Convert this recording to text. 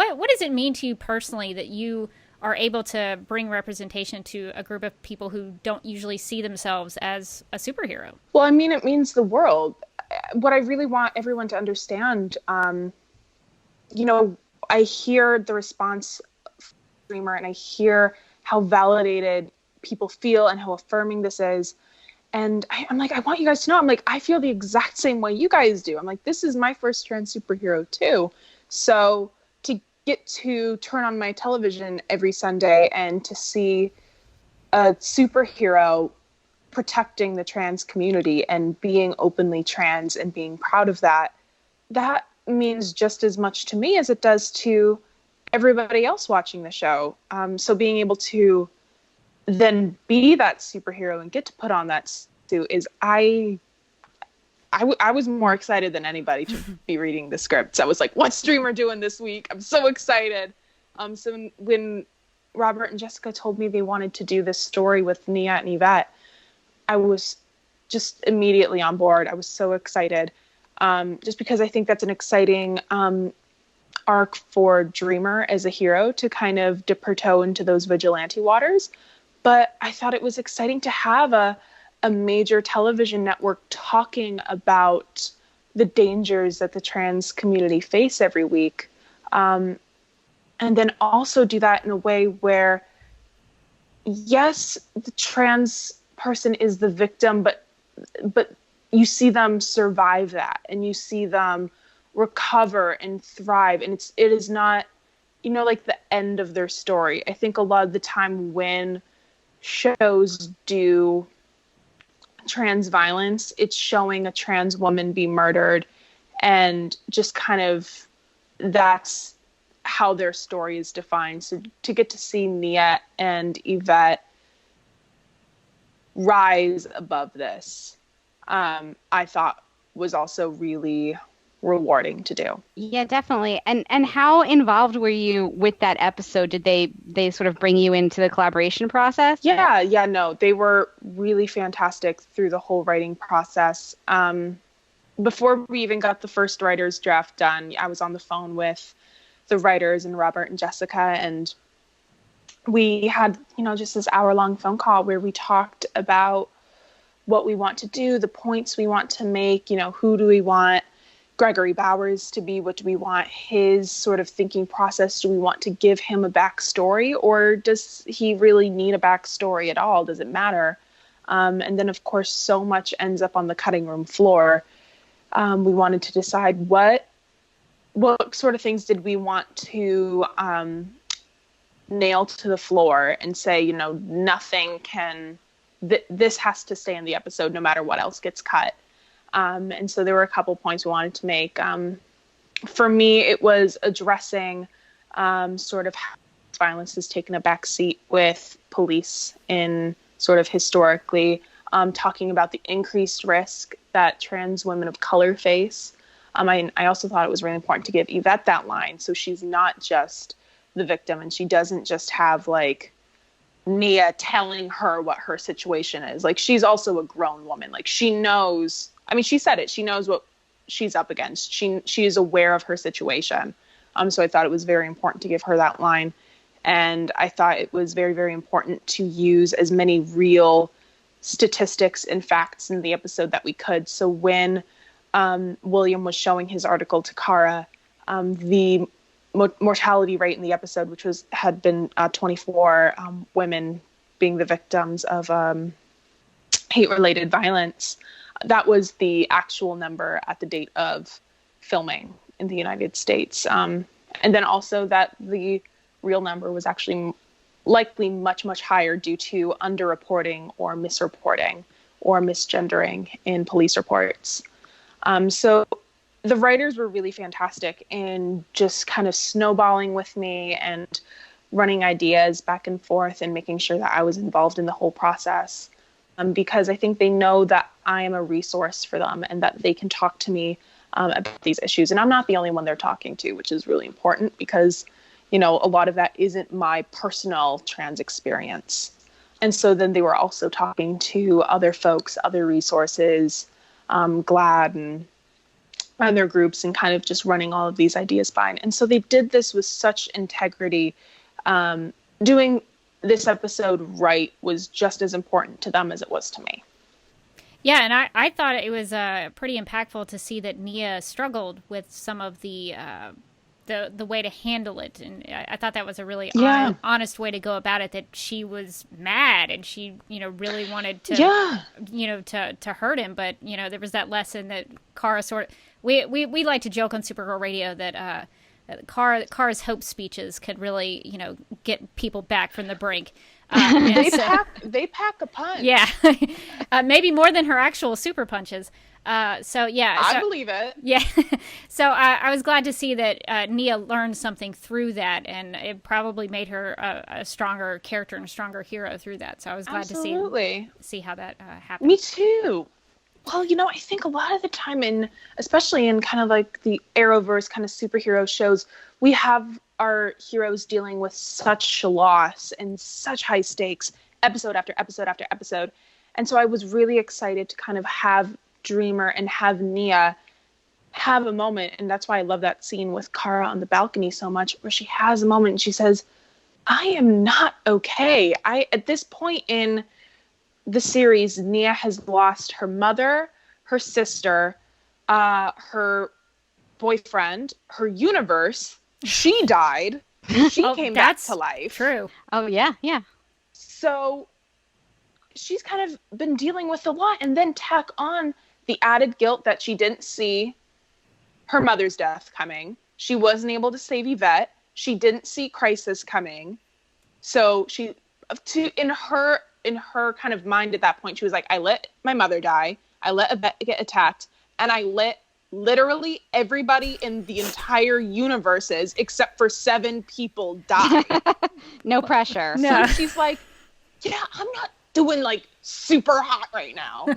What does it mean to you personally that you are able to bring representation to a group of people who don't usually see themselves as a superhero? Well, I mean, it means the world. What I really want everyone to understand, you know, I hear the response from the streamer, and I hear how validated people feel and how affirming this is. And I'm like, I want you guys to know, I'm like, I feel the exact same way you guys do. I'm like, this is my first trans superhero too. So to get to turn on my television every Sunday and to see a superhero protecting the trans community and being openly trans and being proud of that, that means just as much to me as it does to everybody else watching the show. So being able to then be that superhero and get to put on that suit is I was more excited than anybody to be reading the scripts. I was like, what's streamer doing this week? I'm so excited. So when Robert and Jessica told me they wanted to do this story with Nia and Yvette, I was just immediately on board. I was so excited. Just because I think that's an exciting arc for Dreamer as a hero to kind of dip her toe into those vigilante waters. But I thought it was exciting to have a major television network talking about the dangers that the trans community face every week. And then also do that in a way where, yes, the trans person is the victim, but you see them survive that and you see them recover and thrive. And it is not, like the end of their story. I think a lot of the time when shows do trans violence, it's showing a trans woman be murdered, and just kind of that's how their story is defined. So to get to see Nia and Yvette rise above this, I thought was also really rewarding to do. Yeah, definitely. And how involved were you with that episode? Did they sort of bring you into the collaboration process? Yeah, no, they were really fantastic through the whole writing process. Before we even got the first writer's draft done, I was on the phone with the writers and Robert and Jessica, and we had, just this hour-long phone call where we talked about what we want to do, the points we want to make, who do we want Gregory Bowers to be? What do we want his sort of thinking process? Do we want to give him a backstory, or does he really need a backstory at all? Does it matter? And then, of course, so much ends up on the cutting room floor. We wanted to decide what sort of things did we want to nail to the floor and say, nothing can, this has to stay in the episode no matter what else gets cut. And so there were a couple points we wanted to make. For me, it was addressing sort of how violence has taken a back seat with police in sort of historically, talking about the increased risk that trans women of color face. I also thought it was really important to give Yvette that line, so she's not just the victim, and she doesn't just have like Nia telling her what her situation is. Like, she's also a grown woman. Like, she knows. I mean, she said it. She knows what she's up against. She is aware of her situation. So I thought it was very important to give her that line. And I thought it was very, very important to use as many real statistics and facts in the episode that we could. So when William was showing his article to Kara, the mortality rate in the episode, which had been 24 women being the victims of hate-related violence, that was the actual number at the date of filming in the United States. And then also that the real number was actually likely much, much higher due to underreporting or misreporting or misgendering in police reports. So the writers were really fantastic in just kind of snowballing with me and running ideas back and forth and making sure that I was involved in the whole process. Because I think they know that I am a resource for them and that they can talk to me about these issues. And I'm not the only one they're talking to, which is really important because, a lot of that isn't my personal trans experience. And so then they were also talking to other folks, other resources, GLAAD and and their groups and kind of just running all of these ideas by. And so they did this with such integrity. Doing this episode right was just as important to them as it was to me. Yeah, and I thought it was pretty impactful to see that Nia struggled with some of the way to handle it, and I thought that was a really honest way to go about it. That she was mad and she, really wanted to, to hurt him, but there was that lesson that Kara we like to joke on Supergirl Radio that Kara's hope speeches could really get people back from the brink. They pack a punch. Yeah, maybe more than her actual super punches. I believe it. Yeah. So I was glad to see that Nia learned something through that, and it probably made her a stronger character and a stronger hero through that. So I was glad to see how that happened. Me too. Well, I think a lot of the time especially in kind of like the Arrowverse kind of superhero shows, we have our heroes dealing with such loss and such high stakes episode after episode after episode. And so I was really excited to kind of have Dreamer and have Nia have a moment. And that's why I love that scene with Kara on the balcony so much, where she has a moment and she says, I am not okay. At this point in the series, Nia has lost her mother, her sister, her boyfriend, her universe. She died. She came back to life. True. Oh, yeah. So she's kind of been dealing with a lot, and then tack on the added guilt that she didn't see her mother's death coming. She wasn't able to save Yvette. She didn't see Crisis coming. So in her kind of mind at that point, she was like, I let my mother die. I let Yvette get attacked. And I let literally everybody in the entire universes except for 7 people die. No pressure. No. So she's like, I'm not doing like super hot right now.